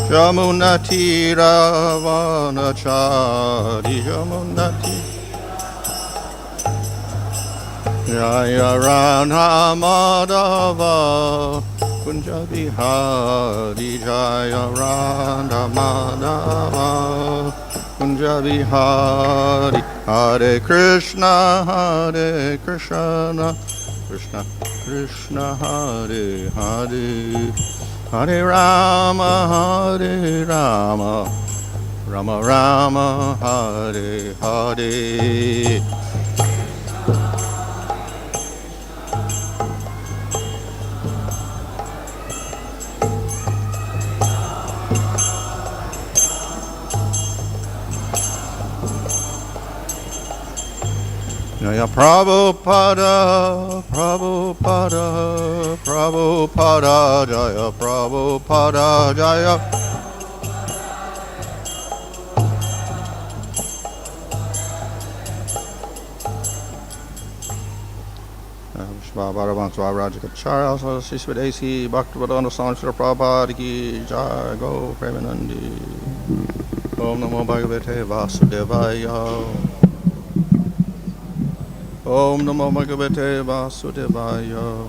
Yamunati Ravanachari Yamunati Jaya Radha Madhava Kunja Bihari Jaya Radha Madhava Kunja Bihari Hare Krishna Krishna Krishna Hare Hare Hare Rama Rama Rama Hare Hare. Jaya Prabhupada, Prabhupada, Prabhupada, Jaya Prabhupada, Jaya. Vishvabharavan Swarajikacharya, Sisvidesi, Bhaktivedanta Swami Srila Prabhupada ki Jai, Go Premanandi. Om Namo Bhagavate Vasudevaya. Om Namo Bhagavate Vasudevaya.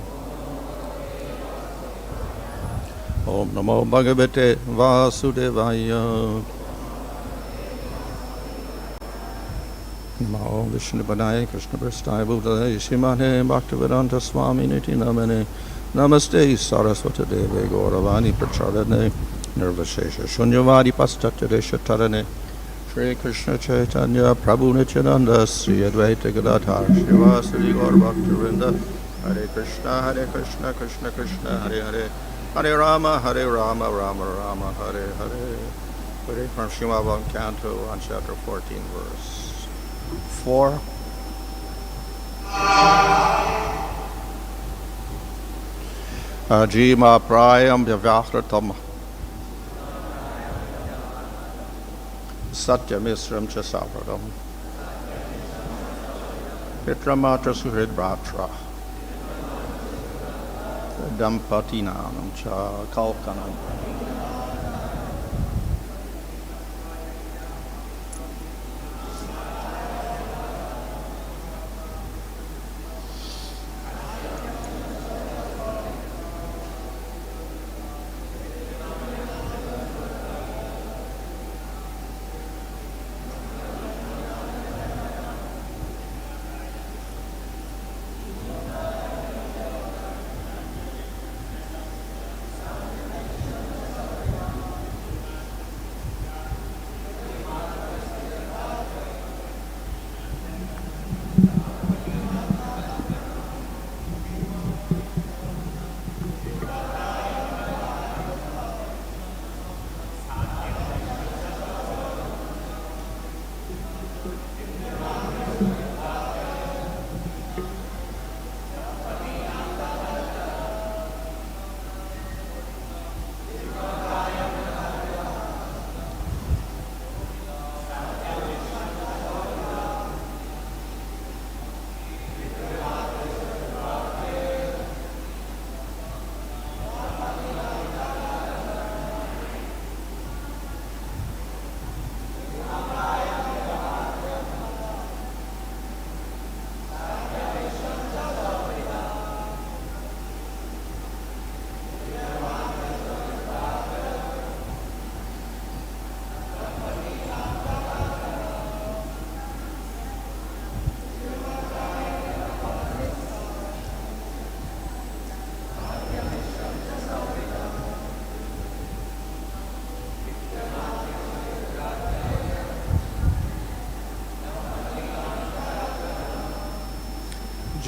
Om Namo Bhagavate Vasudevaya. Namo Vishnu Padaya Krishna Prasthaya Bhutale Shimane Bhaktivedanta Swami Niti Namane Namaste Saraswati Deve Gauravani Prachadane Nirvashesha Shunyavadi Pastatyaresha Tarane Shri Krishna Chaitanya Prabhu Nityananda Sri Advaita Gadadhar Srivasadi Gaur Bhaktivinda Hare Krishna Krishna Krishna Hare Hare Hare Rama Rama Rama Hare Hare. Reading from Srimad Canto on chapter 14 verse 4. Jihma-prāyaṁ vyavahṛtaṁ śāṭhya-miśraṁ cha sauhṛdam pitṛ-mātṛ-suhṛd-bhrātṛ dam-patīnāṁ cha kalkanam.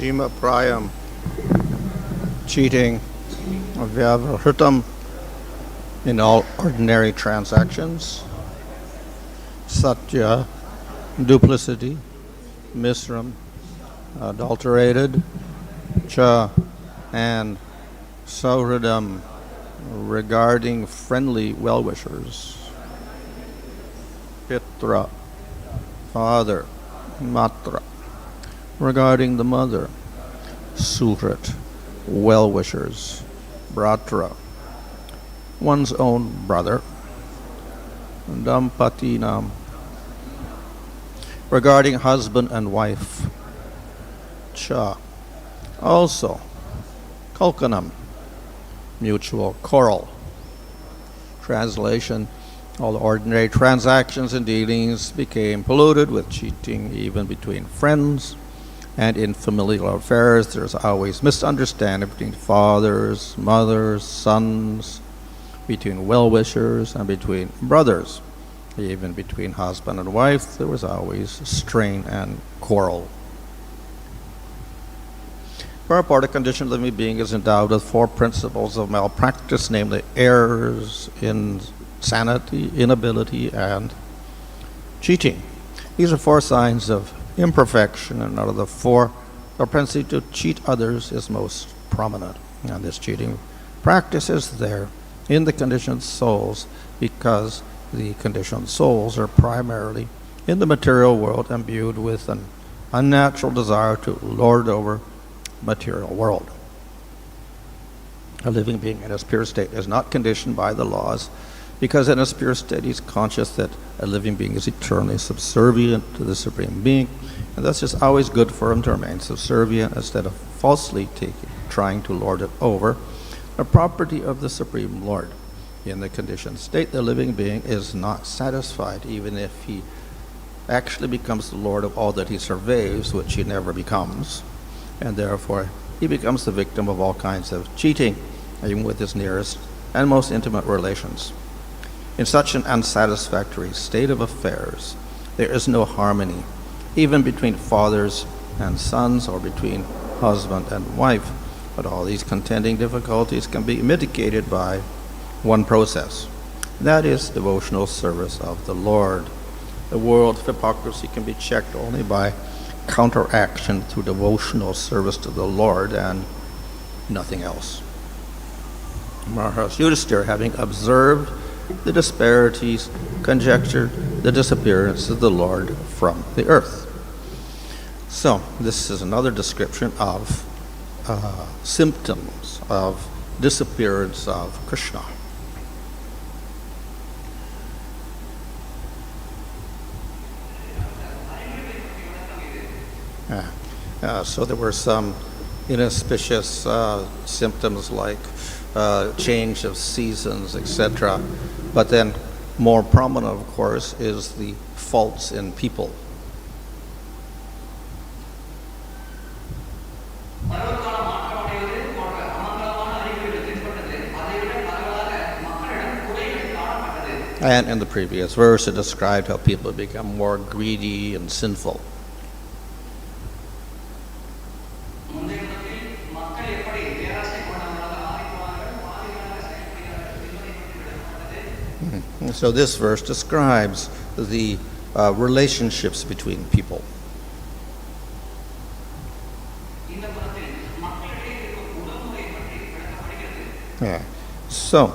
Jihma-prāyaṁ, cheating, vyavahṛtam in all ordinary transactions, śāṭhya, duplicity, miśram, adulterated, cha, and sauhṛdam, regarding friendly well-wishers, pitṛ, father, mātṛ, regarding the mother, suhṛt, well-wishers, bhrātṛ, one's own brother, dam-patīnāṁ. Regarding husband and wife, cha. Also, kalkanam, mutual quarrel. Translation: all ordinary transactions and dealings became polluted with cheating, even between friends. And in familial affairs, there's always misunderstanding between fathers, mothers, sons, between well-wishers, and between brothers. Even between husband and wife, there was always strain and quarrel. Wherefore, the conditioned living being is endowed with four principles of malpractice, namely errors, insanity, inability, and cheating. These are four signs of imperfection, and out of the four, the propensity to cheat others is most prominent. And this cheating practice is there in the conditioned souls because the conditioned souls are primarily in the material world imbued with an unnatural desire to lord over material world. A living being in his pure state is not conditioned by the laws, because in his pure state he's conscious that a living being is eternally subservient to the Supreme Being, and thus it's always good for him to remain subservient instead of falsely trying to lord it over, a property of the Supreme Lord. In the conditioned state, the living being is not satisfied, even if he actually becomes the lord of all that he surveys, which he never becomes, and therefore he becomes the victim of all kinds of cheating, even with his nearest and most intimate relations. In such an unsatisfactory state of affairs, there is no harmony, even between fathers and sons or between husband and wife. But all these contending difficulties can be mitigated by one process. That is devotional service of the Lord. The world of hypocrisy can be checked only by counteraction through devotional service to the Lord and nothing else. Maharaj Yudhisthira, having observed the disparities, conjectured the disappearance of the Lord from the earth. So, this is another description of symptoms of disappearance of Krishna. So there were some inauspicious symptoms like change of seasons, etc. But then more prominent, of course, is the faults in people. And in the previous verse, it described how people become more greedy and sinful. So this verse describes the relationships between people. Yeah. So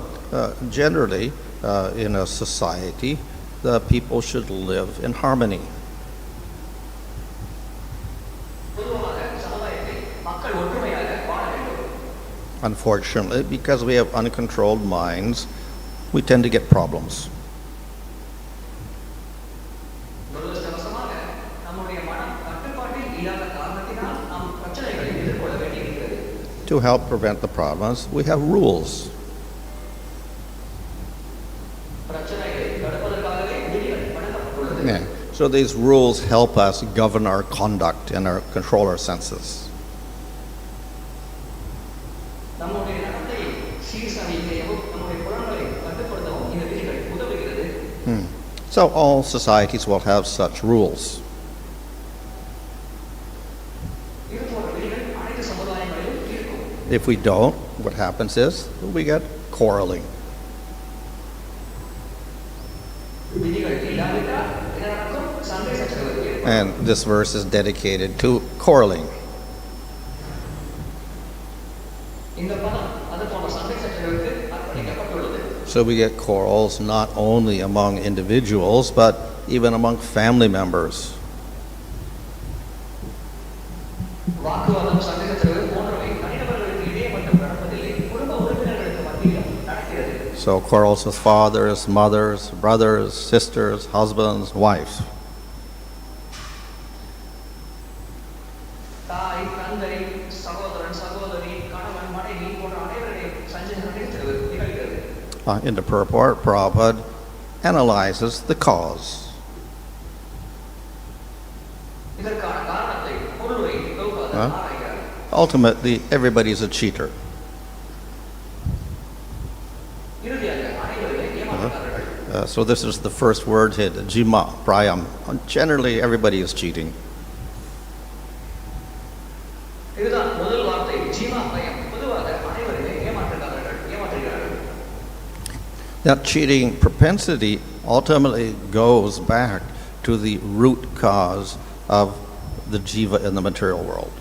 generally, in a society, the people should live in harmony. Unfortunately, because we have uncontrolled minds, we tend to get problems. To help prevent the problems, we have rules. Yeah. So these rules help us govern our conduct and control our senses. So all societies will have such rules. If we don't, what happens is we get quarreling. And this verse is dedicated to quarreling. So we get quarrels not only among individuals, but even among family members. So quarrels with fathers, mothers, brothers, sisters, husbands, wives. In the purport, Prabhupada analyzes the cause. Ultimately, everybody's a cheater. So this is the first word here, jihma-prāyaṁ. Generally, everybody is cheating. That cheating propensity ultimately goes back to the root cause of the jiva in the material world.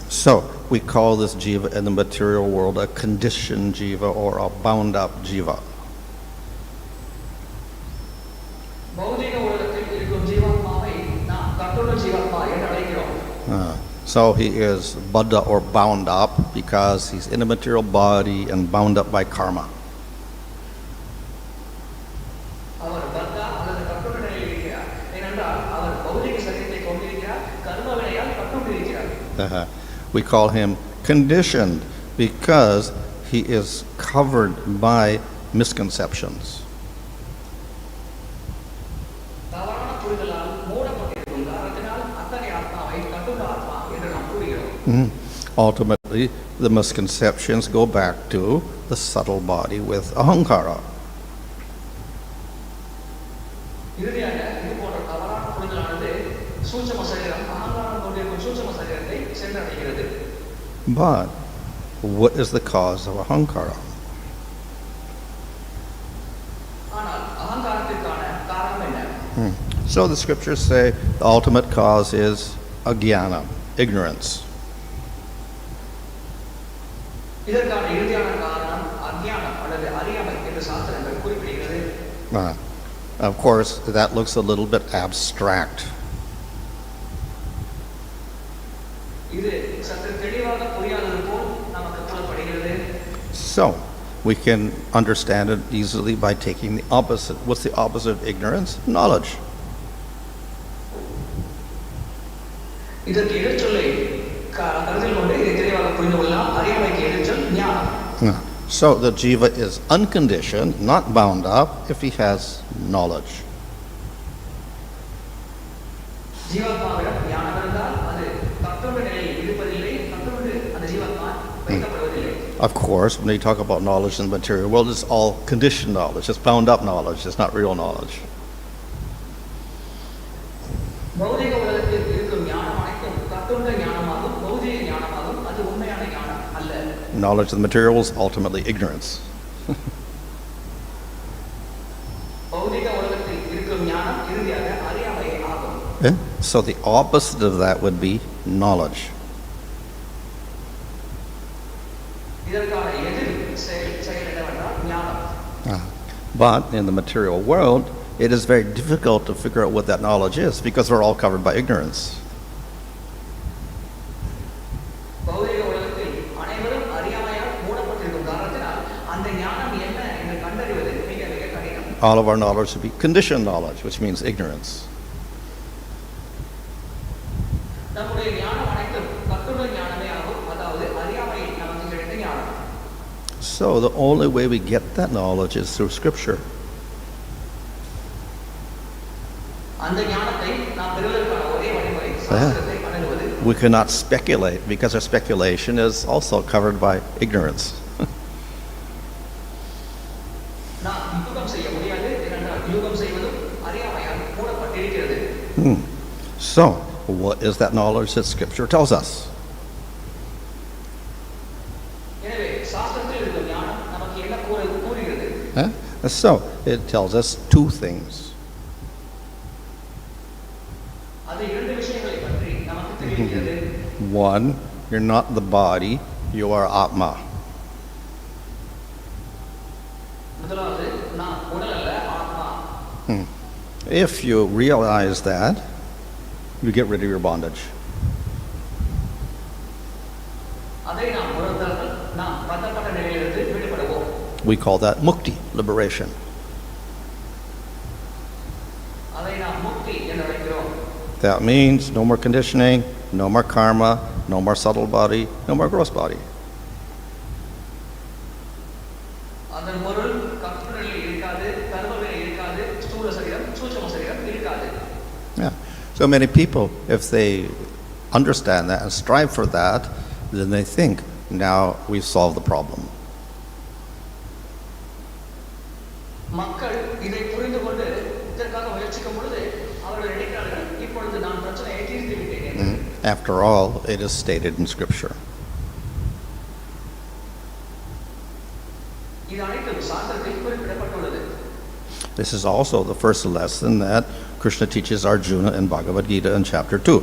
So we call this jiva in the material world a conditioned jiva or a bound up jiva. So he is baddha or bound up because he's in a material body and bound up by karma. We call him conditioned because he is covered by misconceptions. Ultimately, the misconceptions go back to the subtle body with ahankara. But what is the cause of ahankara? So the scriptures say the ultimate cause is ajnana, ignorance. Of course, that looks a little bit abstract. So, we can understand it easily by taking the opposite. What's the opposite of ignorance? Knowledge. So the jiva is unconditioned, not bound up, if he has knowledge. Of course, when you talk about knowledge in the material world, it's all conditioned knowledge, it's bound up knowledge, it's not real knowledge. Knowledge of the material is ultimately ignorance. So the opposite of that would be knowledge. But in the material world, it is very difficult to figure out what that knowledge is because we're all covered by ignorance. All of our knowledge should be conditioned knowledge, which means ignorance. So the only way we get that knowledge is through scripture. We cannot speculate because our speculation is also covered by ignorance. So, what is that knowledge that scripture tells us? So, it tells us two things. One, you're not the body, you are Atma. If you realize that, you get rid of your bondage. We call that mukti, liberation. That means no more conditioning, no more karma, no more subtle body, no more gross body. Yeah. So many people, if they understand that and strive for that, then they think, now we've solved the problem. After all, it is stated in Scripture. This is also the first lesson that Krishna teaches Arjuna in Bhagavad Gita in chapter 2.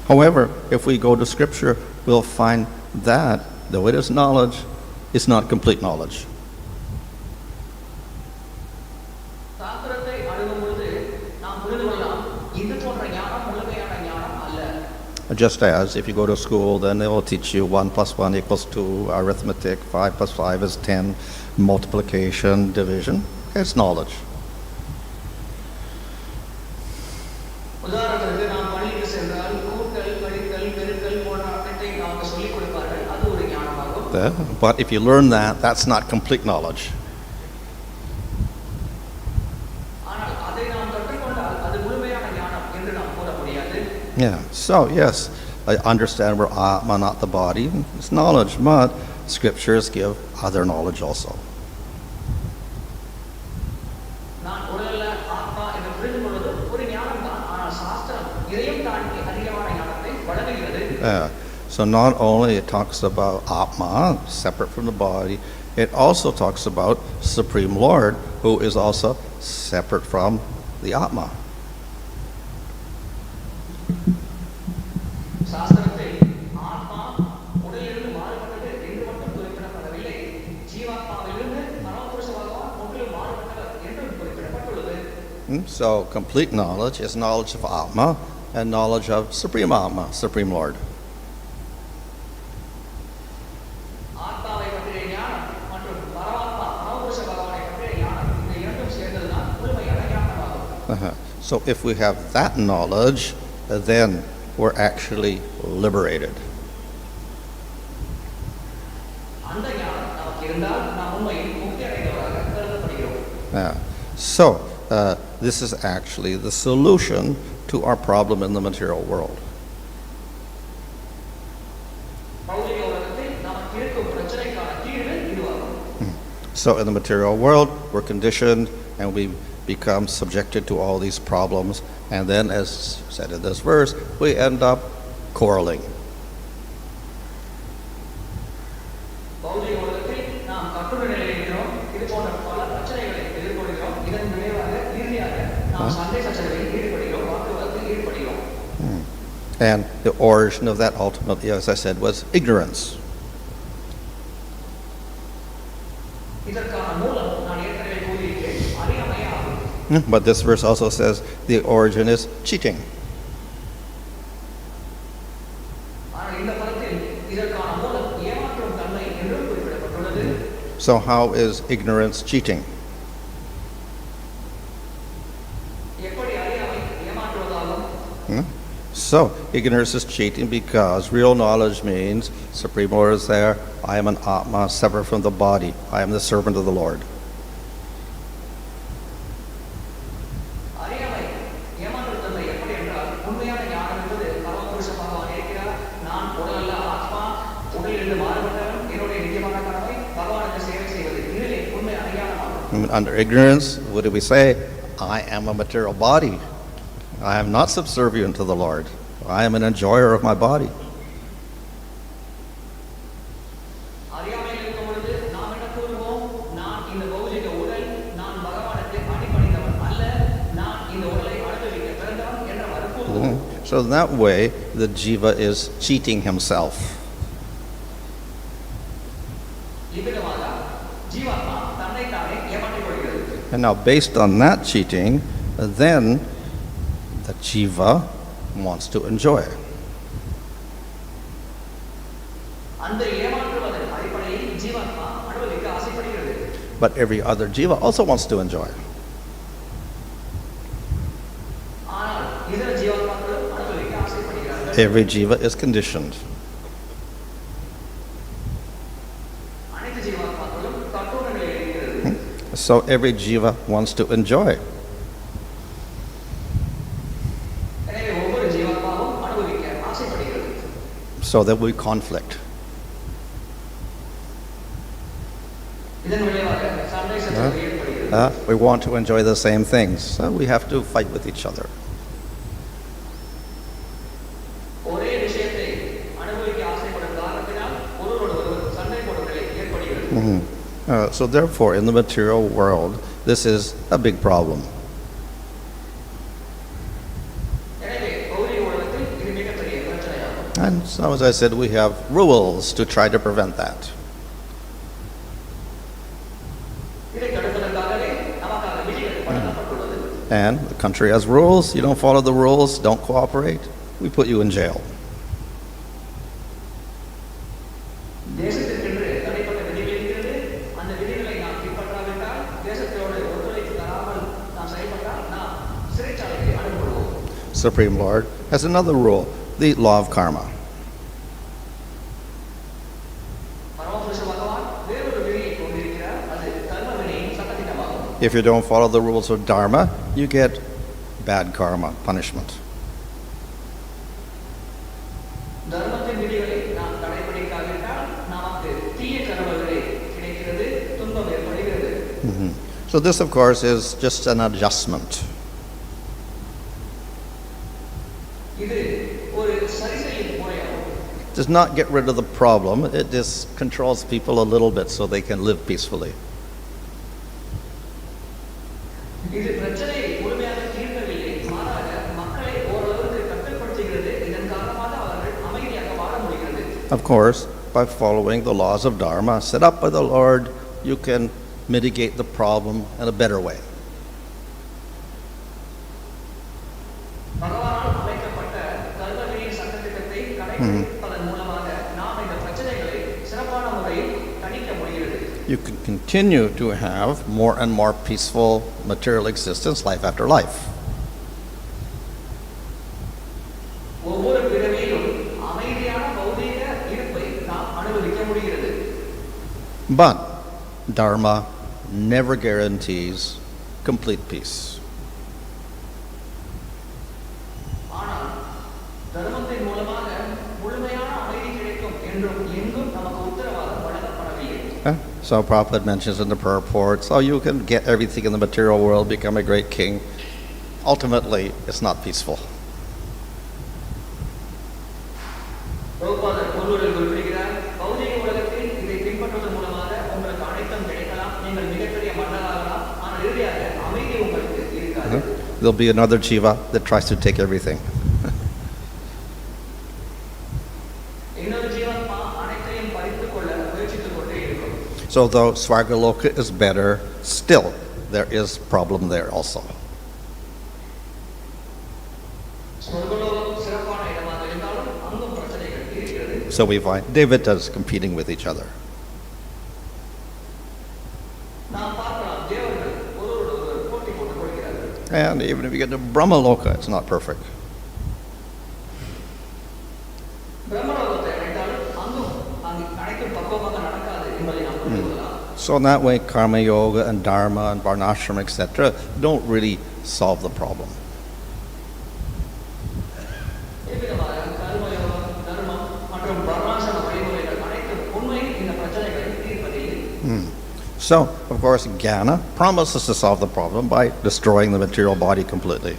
However, if we go to Scripture, we'll find that, though it is knowledge, it's not complete knowledge. Just as if you go to school, then they will teach you 1 + 1 = 2, arithmetic, 5 + 5 is 10, multiplication, division. It's knowledge. But if you learn that, that's not complete knowledge. Yeah, so yes, I understand we're Atma, not the body. It's knowledge, but Scriptures give other knowledge also. So not only it talks about Atma, separate from the body, it also talks about Supreme Lord, who is also separate from the Atma. So complete knowledge is knowledge of Atma and knowledge of Supreme Atma, Supreme Lord. So if we have that knowledge, then we're actually liberated. So this is actually the solution to our problem in the material world. So in the material world, we're conditioned and we become subjected to all these problems, and then, as said in this verse, we end up quarreling. And the origin of that ultimately, as I said, was ignorance. But this verse also says the origin is cheating. So how is ignorance cheating? So ignorance is cheating because real knowledge means Supreme Lord is there, I am an Atma separate from the body, I am the servant of the Lord. Under ignorance, what do we say? I am a material body. I am not subservient to the Lord. I am an enjoyer of my body. So in that way, the jiva is cheating himself. And now based on that cheating, then the jiva wants to enjoy. But every other jiva also wants to enjoy. Every jiva is conditioned. So every jiva wants to enjoy. So there will be conflict. We want to enjoy the same things, so we have to fight with each other. So therefore, in the material world, this is a big problem. And so, as I said, we have rules to try to prevent that. And the country has rules. You don't follow the rules, don't cooperate, we put you in jail. Supreme Lord has another rule, the law of karma. If you don't follow the rules of dharma, you get bad karma, punishment. So this, of course, is just an adjustment. Does not get rid of the problem, it just controls people a little bit so they can live peacefully. Of course, by following the laws of dharma set up by the Lord, you can mitigate the problem in a better way. You can continue to have more and more peaceful material existence life after life. But dharma never guarantees complete peace. So Prabhupada mentions in the purport, so you can get everything in the material world, become a great king. Ultimately, it's not peaceful. There'll be another jiva that tries to take everything. So though Svargaloka is better, still there is problem there also. So we find devatas competing with each other. And even if you get to Brahmaloka, it's not perfect. So in that way, karma yoga and dharma and varnashram, etc., don't really solve the problem. So, of course, jnana promises to solve the problem by destroying the material body completely.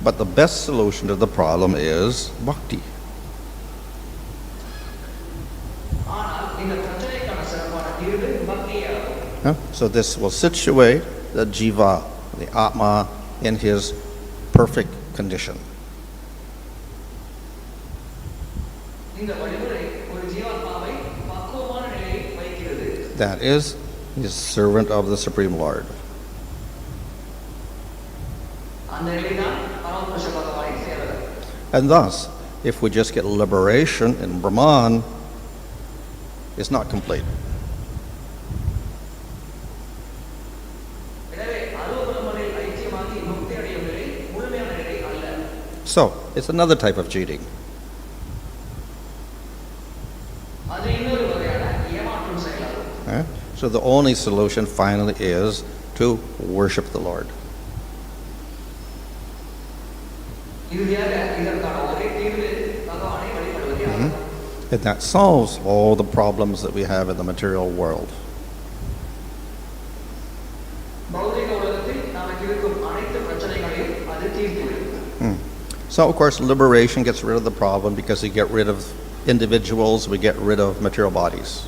But the best solution to the problem is bhakti. So this will situate the jiva the Atma in his perfect condition. That is, he is servant of the Supreme Lord. And thus, if we just get liberation in Brahman, it's not complete. So, it's another type of cheating. So the only solution finally is to worship the Lord. And that solves all the problems that we have in the material world. So, of course, liberation gets rid of the problem because we get rid of individuals, we get rid of material bodies.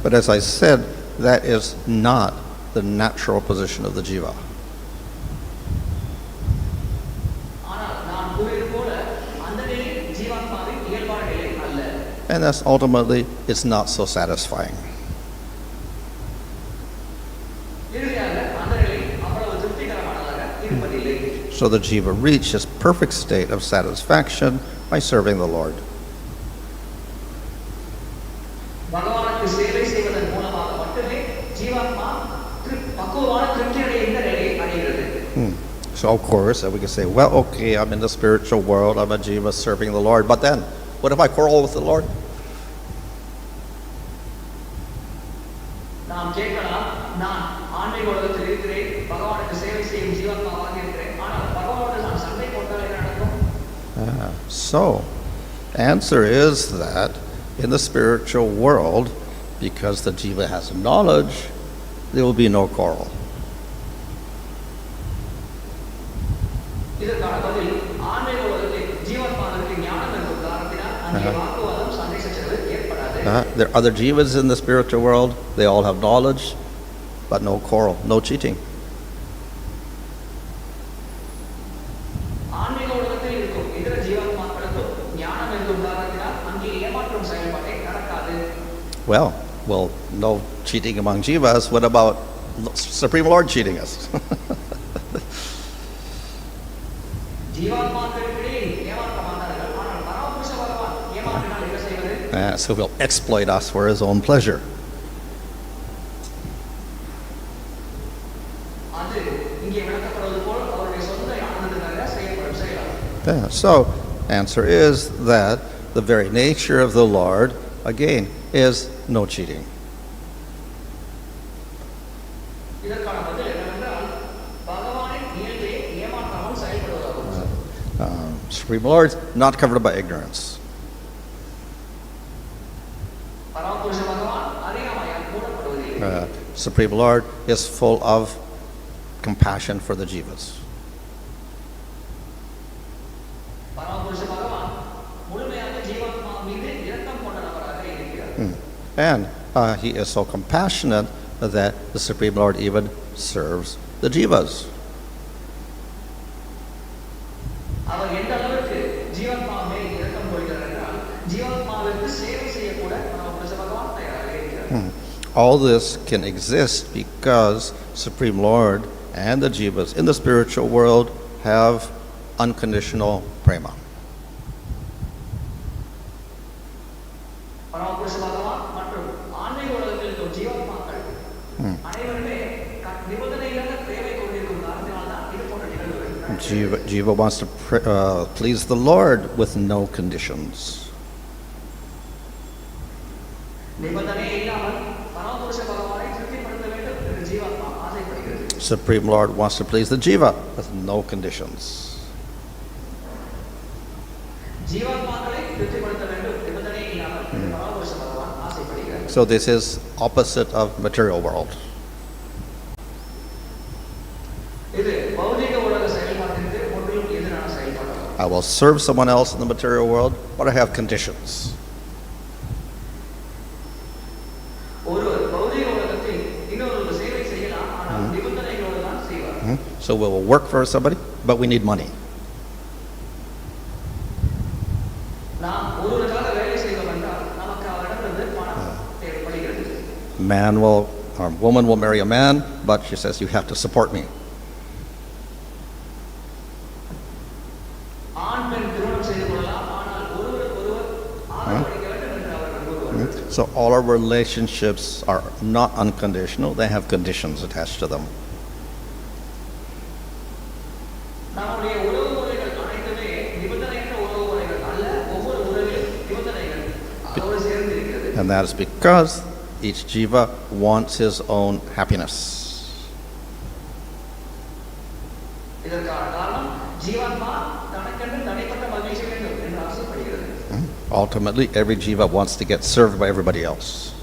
But as I said, that is not the natural position of the jiva. And that's ultimately, it's not so satisfying. So the jiva reached his perfect state of satisfaction by serving the Lord. So of course, we can say, well, okay, I'm in the spiritual world, I'm a jiva serving the Lord, but then, what if I quarrel with the Lord? So, answer is that in the spiritual world, because the jiva has knowledge, there will be no quarrel. There are other jivas in the spiritual world, they all have knowledge, but no quarrel, no cheating. Well, no cheating among jivas. What about Supreme Lord cheating us? So he'll exploit us for his own pleasure. So, answer is that the very nature of the Lord, again, is no cheating. Supreme Lord, not covered by ignorance. Supreme Lord is full of compassion for the jivas. And he is so compassionate that the Supreme Lord even serves the jivas. All this can exist because Supreme Lord and the jivas in the spiritual world have unconditional prema. Jiva wants to please the Lord with no conditions. Supreme Lord wants to please the jiva with no conditions. So this is opposite of material world. I will serve someone else in the material world, but I have conditions. So we will work for somebody, but we need money. Man will, or woman will marry a man, but she says, you have to support me. So all our relationships are not unconditional, they have conditions attached to them. And that is because each jiva wants his own happiness. Ultimately, every jiva wants to get served by everybody else.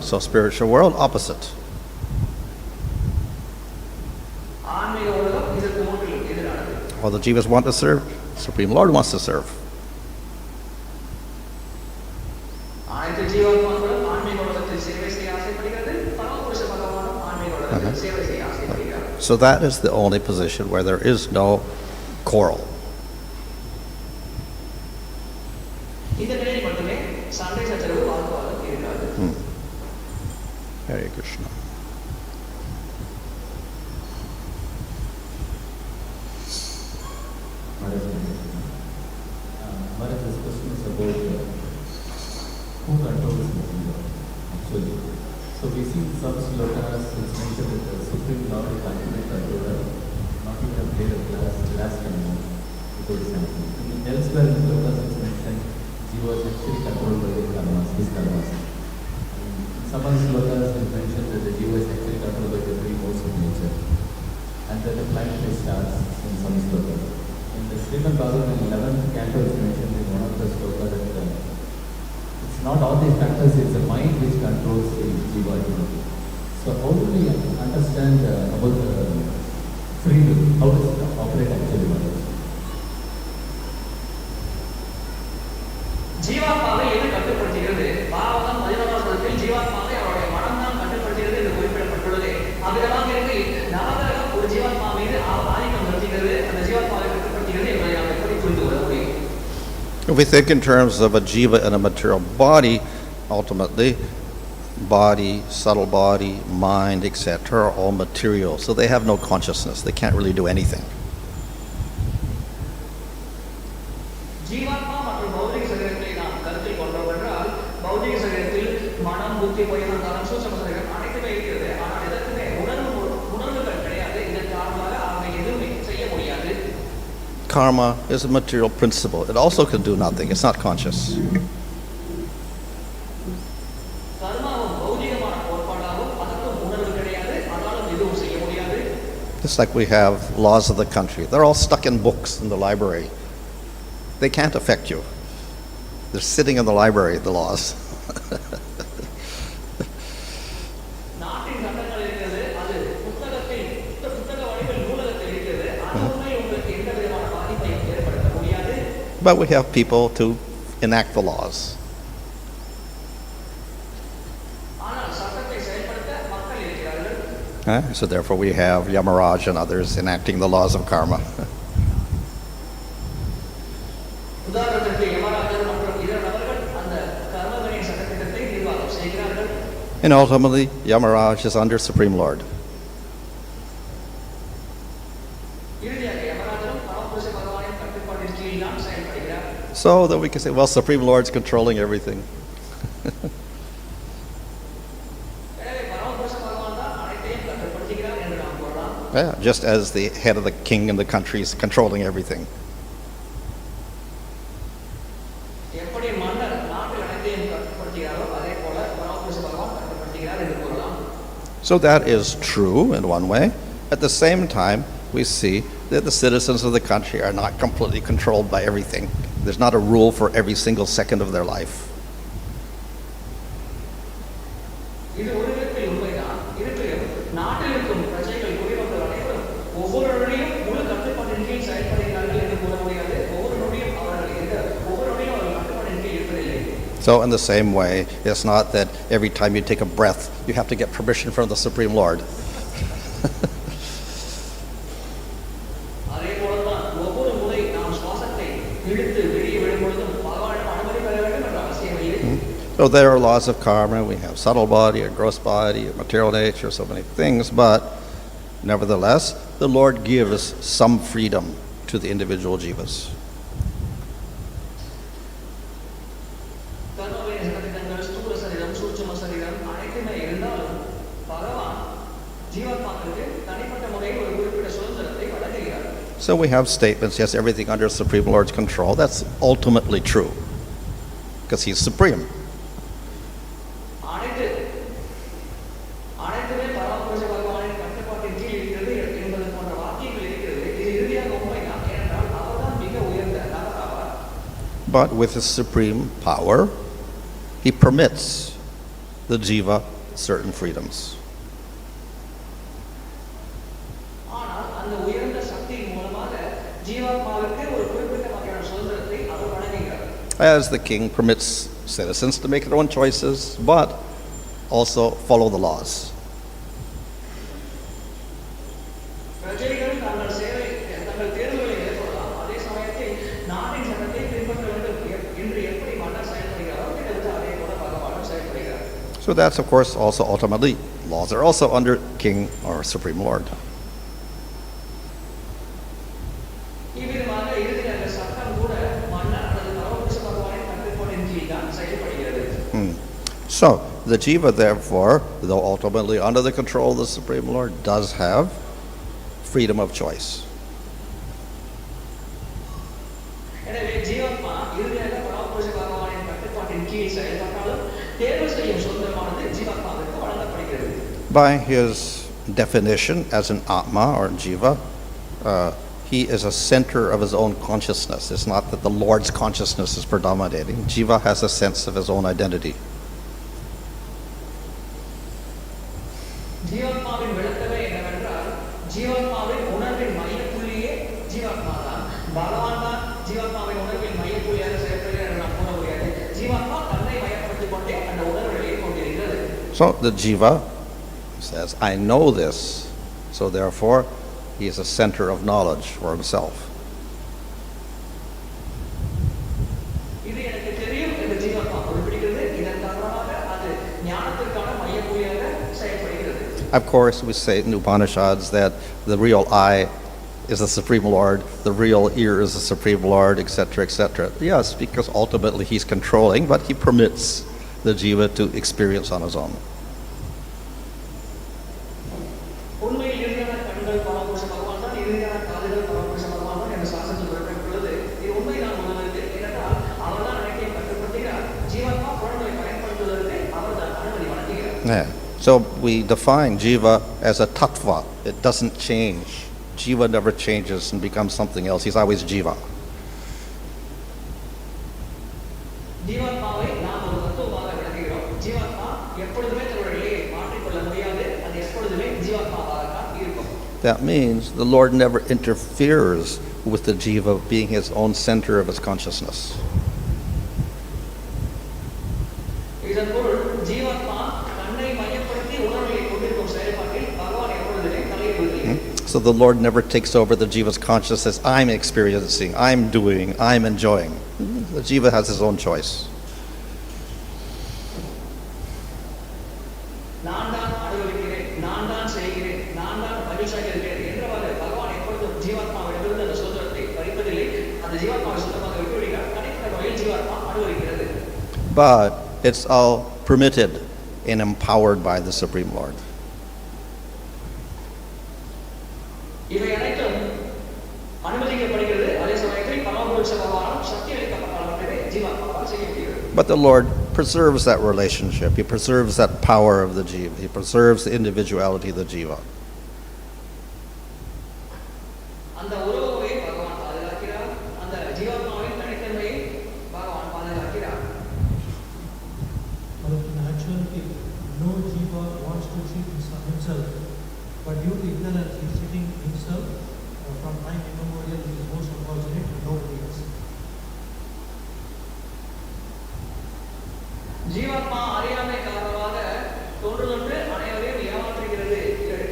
So spiritual world, opposite. All the jivas want to serve, Supreme Lord wants to serve. So that is the only position where there is no quarrel. Hare Krishna. Maharaj, this question is about who controls the jiva, actually. So we see in some slokas, it's mentioned that the Supreme Lord is ultimate controller, not even a blade of glass can move without something. Elsewhere in slokas, it's mentioned jiva is actually controlled by the karmas, his karmas. In some other slokas, it's mentioned that the jiva is actually controlled by the three modes of nature. And then the planetary stars in some slokas. In the Srimad-Bhagavatam, in 11th canto, is mentioned in one of the slokas that it's not all these factors, it's the mind which controls the jiva. So how do we understand about free will? How does it operate actually? ஜீவாத்மாவை எது கட்டுப்படுத்துகிறது? பாகவதம் 11ஆம் ஸ்லோகத்தில் ஜீவாத்மாவை அவருடைய மனம்தான் கட்டுப்படுத்துகிறது என்று குறிப்பிடப்பட்டுள்ளது. அவ்விதமாக இருக்கு நவகிரகம் ஒரு ஜீவாத்மா மீது ஆதிக்கம் செலுத்துகிறது, அந்த ஜீவாத்மாவை கட்டுப்படுத்துகிறது என்பதை நாம் எப்படி புரிந்து கொள்ள முடியும்? If we think in terms of a jiva and a material body, ultimately, body, subtle body, mind, etc. are all material. So they have no consciousness. They can't really do anything. ஜீவாத்மா மற்றும் பௌதிக சரீரத்தை நாம் கருத்தில் கொண்டோம் என்றால், பௌதிக சரீரத்தில் மனம், புத்தி, பொய்யனம், சூட்சும சரீரம் அனைத்துமே இருக்கிறது. ஆனால் இதற்குமே உணர்வுகள் கிடையாது. இதற்கு காரணமாக அவங்க எதுவுமே செய்ய முடியாது. Karma is a material principle. It also can do nothing. It's not conscious. Just like we have laws of the country. They're all stuck in books in the library. They can't affect you. They're sitting in the library, the laws. But we have people to enact the laws. So therefore we have Yamaraj and others enacting the laws of karma. And ultimately, Yamaraj is under Supreme Lord. So that we can say, well, Supreme Lord's controlling everything. Yeah, just as the head of the king in the country is controlling everything. So that is true in one way. At the same time, we see that the citizens of the country are not completely controlled by everything. There's not a rule for every single second of their life. So in the same way, it's not that every time you take a breath, you have to get permission from the Supreme Lord. அதே போலதான் ஒவ்வொரு முறை நாம் சுவாசத்தை இழுத்து வெளியே விடும் பொழுதும் பகவானிடம் அனுமதி பெற வேண்டும் என்ற அவசியம் இல்லை. So there are laws of karma. We have subtle body, a gross body, a material nature, so many things, but nevertheless, the Lord gives some freedom to the individual jivas. So we have statements, yes, everything under Supreme Lord's control. That's ultimately true, because He's supreme. But with His supreme power, He permits the jiva certain freedoms. As the king permits citizens to make their own choices, but also follow the laws. So that's, of course, also ultimately, laws are also under King or Supreme Lord. So, the jiva, therefore, though ultimately under the control of the Supreme Lord, does have freedom of choice. By his definition as an atma or jiva, he is a center of his own consciousness. It's not that the Lord's consciousness is predominating. Jiva has a sense of his own identity. So the jiva says, I know this, so therefore he is a center of knowledge for himself. Of course, we say in Upanishads that the real I is the Supreme Lord, the real ear is the Supreme Lord, etc., etc. Yes, because ultimately he's controlling, but he permits the jiva to experience on his own. Yeah. So we define jiva as a tattva. It doesn't change. Jiva never changes and becomes something else. He's always jiva. That means the Lord never interferes with the jiva being his own center of his consciousness. So the Lord never takes over the jiva's consciousness. I'm experiencing, I'm doing, I'm enjoying. The jiva has his own choice. But it's all permitted and empowered by the Supreme Lord. But the Lord preserves that relationship. He preserves that power of the jiva. He preserves the individuality of the jiva. ஜீவாத்மா அறியாமை காரணமாக தோன்றுதொன்று அனைவரையும் ஏமாற்றுகிறது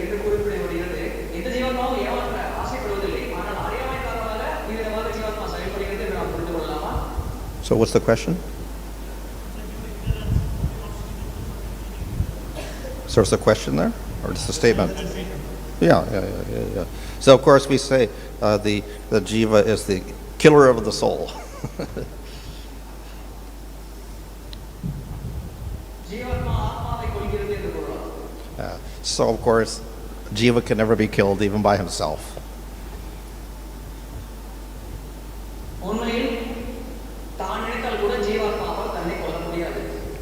என்று குறிப்பிடப்படுகிறது. எந்த ஜீவாத்மாவும் ஏமாற்ற ஆசைப்படுவதில்லை, ஆனால் அறியாமை காரணமாக இவ்விதமாக ஜீவாத்மா செயல்படுகிறது என்று நாம் புரிந்து கொள்ளலாமா? So what's the question? So is the question there, or just a statement? Yeah. So of course we say the jiva is the killer of the soul. So of course jiva can never be killed even by himself.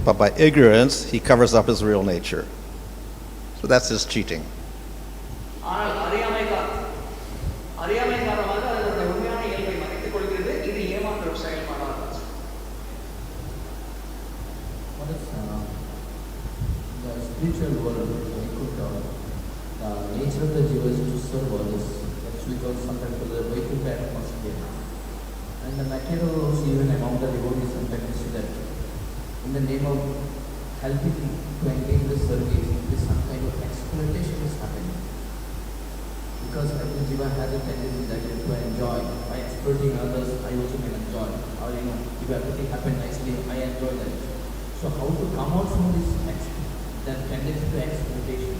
But by ignorance he covers up his real nature. So that's his cheating. Spiritual world, the nature of the jiva is to serve others. That's because sometimes the vyavahṛtam must be. And the material also, even among the devotees, sometimes you see that in the name of helping to engage the service, this some kind of exploitation is happening. Because every jiva has a tendency that to enjoy. By exploiting others, I also can enjoy. Or if everything happens nicely, I enjoy that. So how to come out from this that tendency to exploitation?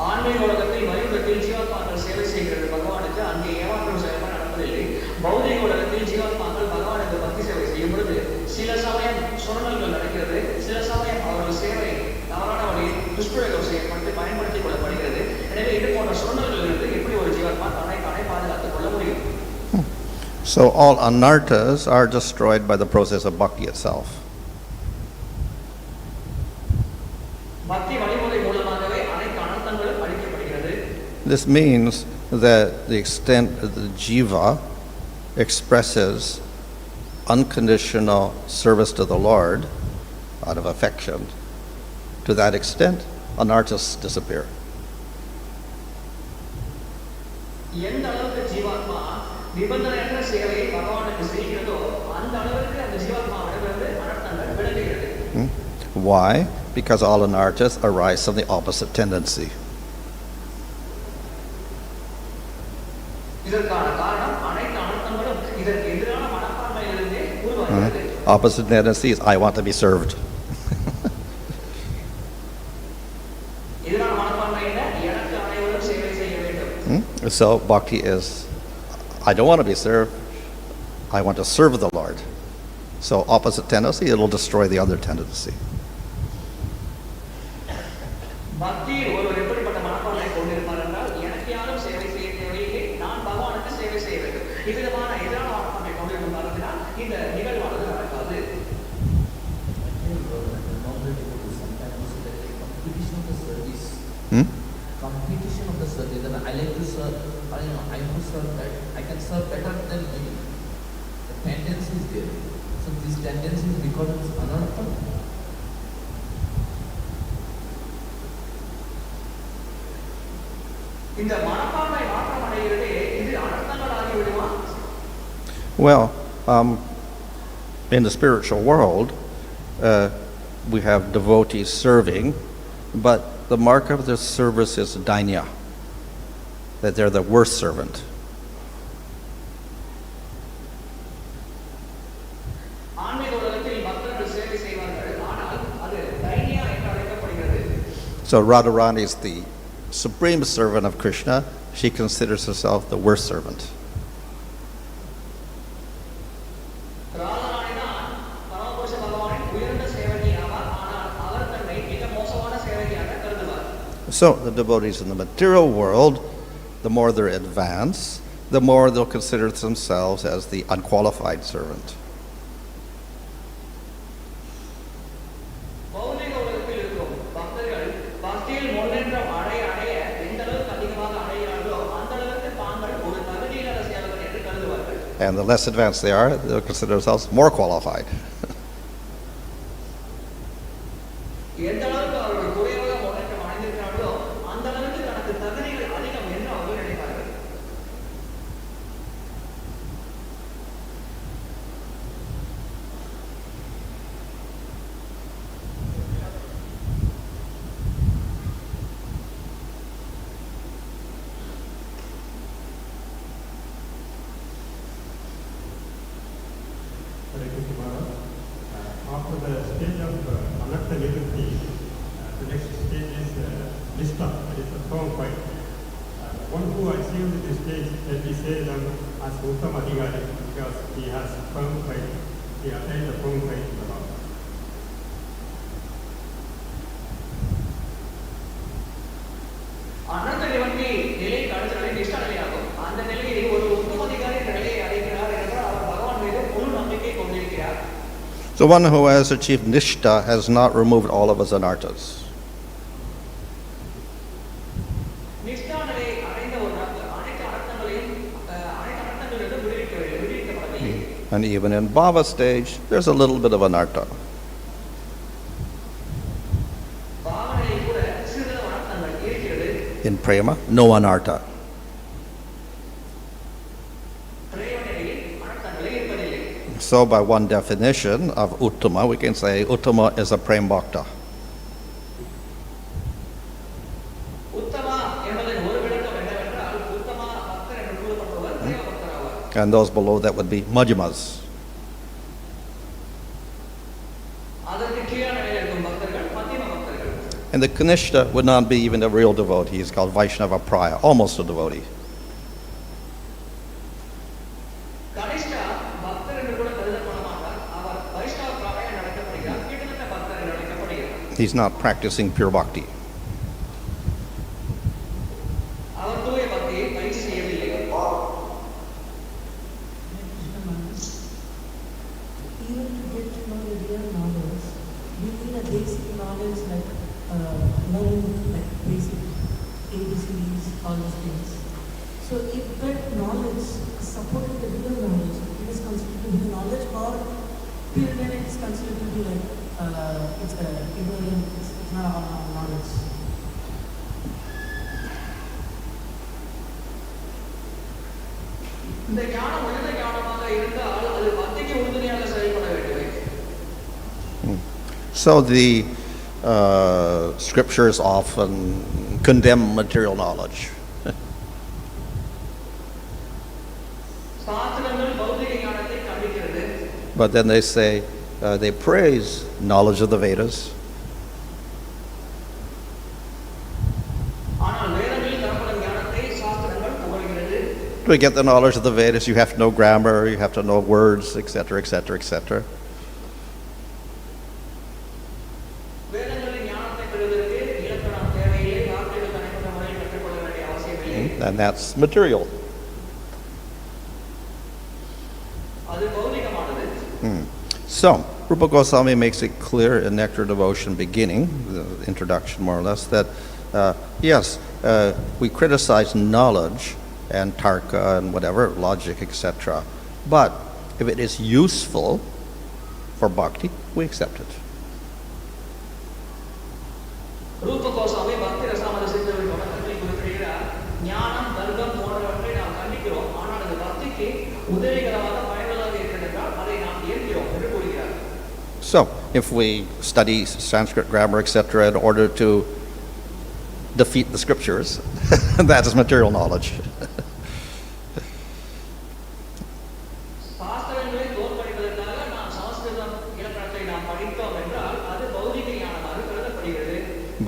ஆன்மீக உலகத்தில் வைகுண்டத்தில் ஜீவாத்மாக்கள் சேவை செய்கிறது பகவானுக்கு, அங்கே ஏமாற்றம் செயல்பாடு நடப்பதில்லை. பௌதிக உலகத்தில் ஜீவாத்மாக்கள் பகவானுக்கு பக்தி சேவை செய்யும் பொழுது சில சமயம் சுரண்டல்கள் நடக்கிறது, சில சமயம் அவர்கள் சேவை தவறான வழியில் துஷ்பிரயோகம் செய்யப்பட்டு பயன்படுத்திக் கொள்ளப்படுகிறது. எனவே இது போன்ற சுரண்டல்கள் இருந்து எப்படி ஒரு ஜீவாத்மா தன்னை தானே பாதுகாத்துக் கொள்ள முடியும்? So all anarthas are destroyed by the process of bhakti itself. This means that the extent that the jiva expresses unconditional service to the Lord out of affection, to that extent, anarthas disappear. Why? Because all anarthas arise from the opposite tendency. Opposite tendency is I want to be served. So bhakti is I don't want to be served, I want to serve the Lord. So opposite tendency, it will destroy the other tendency. Competition of the service, that I like to serve, or I want to serve that, I can serve better than me. The tendency is there. So this tendency is because of anartha. Well, in the spiritual world, we have devotees serving, but the mark of their service is dainya, that they're the worst servant. So Radharani is the supreme servant of Krishna. She considers herself the worst servant. So the devotees in the material world, the more they're advanced, the more they'll consider themselves as the unqualified servant. And the less advanced they are, they'll consider themselves more qualified. nishta, that is a firm faith. One who achieved this stage, let me say them as Uttam Adhikari, because he has firm faith, he attained a firm faith in the Lord. அனந்த நிவர்த்தி நிலைக்கு அடுத்த நிலை நிஷ்டா நிலையாகும். அந்த நிலையை ஒரு உத்தமாதிகாரி என்ற நிலையை அடைகிறார் என்றால் அவர் பகவான் மீது முழு நம்பிக்கை கொண்டிருக்கிறார். So one who has achieved nishta has not removed all of his anarthas. நிஷ்டா நிலையை அடைந்த ஒரு நபர் அனைத்து அனர்த்தங்களையும் அனைத்து அனர்த்தங்களிலிருந்து விடுவிக்கப்படவில்லை. And even in bhava stage, there's a little bit of anartha. In prema, no anartha. So by one definition of uttama, we can say uttama is a prema bhakta. And those below that would be majjhimas. And the kanishta would not be even a real devotee. He's called Vaishnava-prāyaṁ, almost a devotee. He's not practicing pure bhakti. Even to get to know the real knowledge, we need a basic knowledge like learning like basic ABCDs, all those things. So if that knowledge supported the real knowledge, it is considered to be knowledge, or till then it is considered to be like it's ignorant, it's not knowledge. இந்த ஞானம் உயர்ந்த ஞானமாக இருந்தால் அது பக்திக்கு உறுதுணையாக செயல்பட வேண்டும். So the scriptures often condemn material knowledge. சாஸ்திரங்கள் பௌதிக ஞானத்தை கண்டிக்கிறது. But then they say, they praise knowledge of the Vedas. ஆனால் வேதங்களில் தரப்படும் ஞானத்தை சாஸ்திரங்கள் புகழ்கிறது. To get the knowledge of the Vedas, you have to know grammar, you have to know words, etc., etc., etc. And that's material. So, Rupa Goswami makes it clear in Nectar Devotion beginning, the introduction more or less, that yes, we criticize knowledge and tarka and whatever, logic, etc. But if it is useful for bhakti, we accept it. Rupa Goswami Bhakti Rasamada Siddhavi Bhakti குறிப்பிடுகிறார். ஞானம் தர்க்கம் போன்றவற்றை நாம் கண்டிக்கிறோம், ஆனால் அது பக்திக்கு உதவிகரமாக பயனுள்ளதாக இருக்கிறதால் அதை நாம் ஏற்கிறோம் என்று கூறுகிறார். So, if we study Sanskrit grammar, etc., in order to defeat the scriptures, that is material knowledge. சாஸ்திரங்களை தோற்கடிப்பதற்காக நாம் சமஸ்கிருதம் இலக்கணத்தை நாம் படித்தோம் என்றால் அது பௌதிக ஞானமாக கருதப்படுகிறது.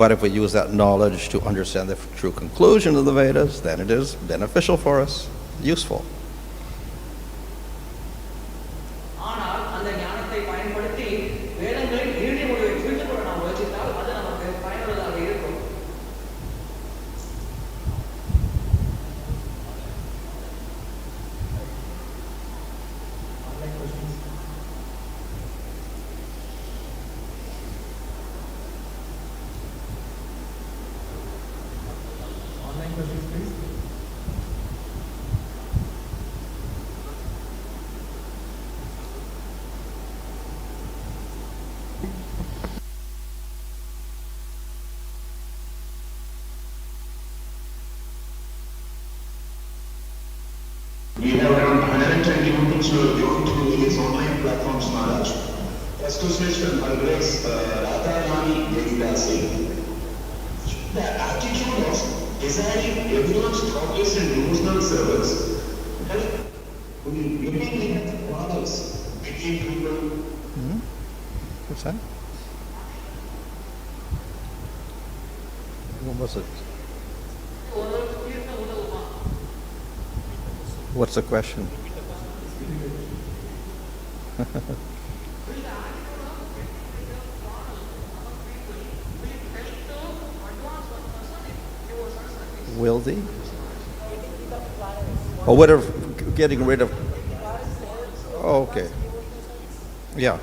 But if we use that knowledge to understand the true conclusion of the Vedas, then it is beneficial for us, useful. ஆனால் அந்த ஞானத்தை பயன்படுத்தி வேதங்களின் இறுதி முடிவை புரிந்து கொள்ள நாம் முயற்சித்தால் அது நமக்கு பயனுள்ளதாக இருக்கும். Online questions? Online questions, please. We have around 120 people who belong to his online platforms, Maharaj. First question address Radharani Devdasi. The attitude of desiring everyone's thoughtless and emotional service has been living in quarrels between people. What's that? What was it? What's the question? Will they? Or what of getting rid of? Oh, okay. Yeah.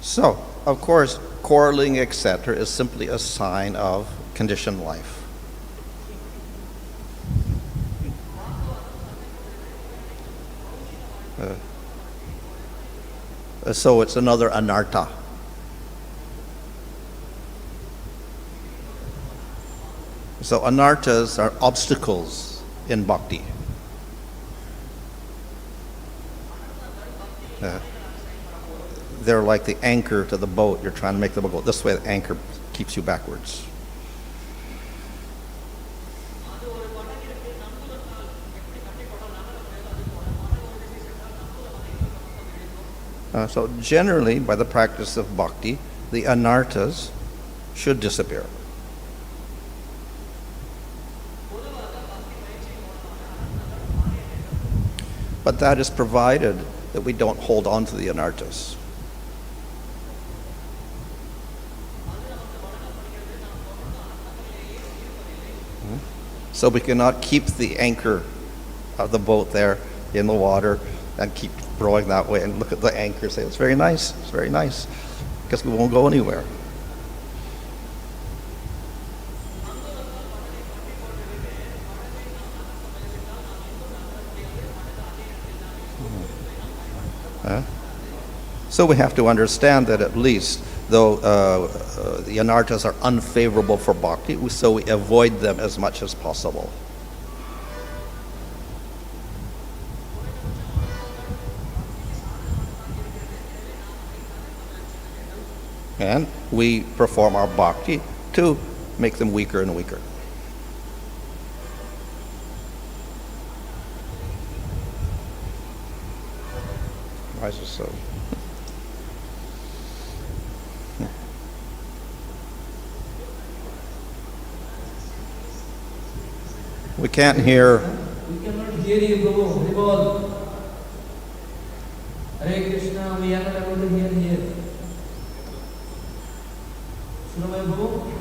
So, of course, quarreling, etc., is simply a sign of conditioned life. So it's another anartha. So anarthas are obstacles in bhakti. They're like the anchor to the boat. You're trying to make the boat go this way, the anchor keeps you backwards. So generally, by the practice of bhakti, the anarthas should disappear. But that is provided that we don't hold on to the anarthas. So we cannot keep the anchor of the boat there in the water and keep rowing that way and look at the anchor and say, it's very nice, because we won't go anywhere. So we have to understand that at least, though the anarthas are unfavorable for bhakti, so we avoid them as much as possible. And we perform our bhakti to make them weaker and weaker. Why is it so? We can't hear. We cannot hear you, Prabhu. Hari Bol. Hare Krishna, we are not able to hear here. Sunamay Prabhu?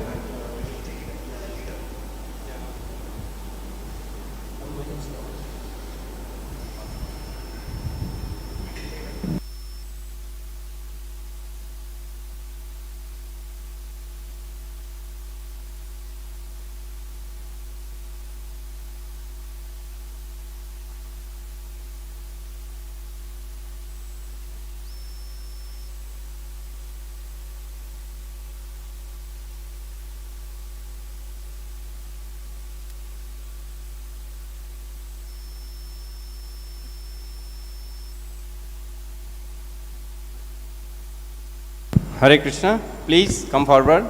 Hare Krishna, please come forward.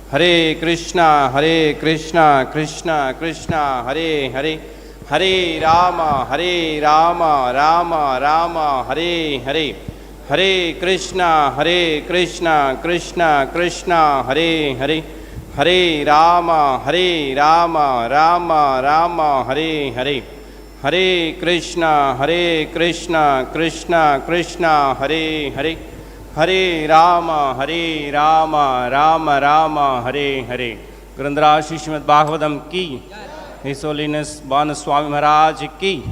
Hare Krishna, Krishna Krishna, Hare Hare, Hare Rama, Rama Rama, Hare Hare, Hare Krishna, Krishna Krishna, Hare Hare, Hare Rama, Rama Rama, Hare Hare, Hare Krishna, Krishna Krishna, Hare Hare, Hare Rama, Rama Rama, Hare Hare. Grandhara Śrīmad-Bhagavatam ki, His Holiness Bhāna Swami Maharaj ki,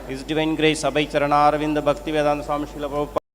His Divine Grace Abhay Charana Arvinda Bhakti Vedanta Swami Srila Prabhupada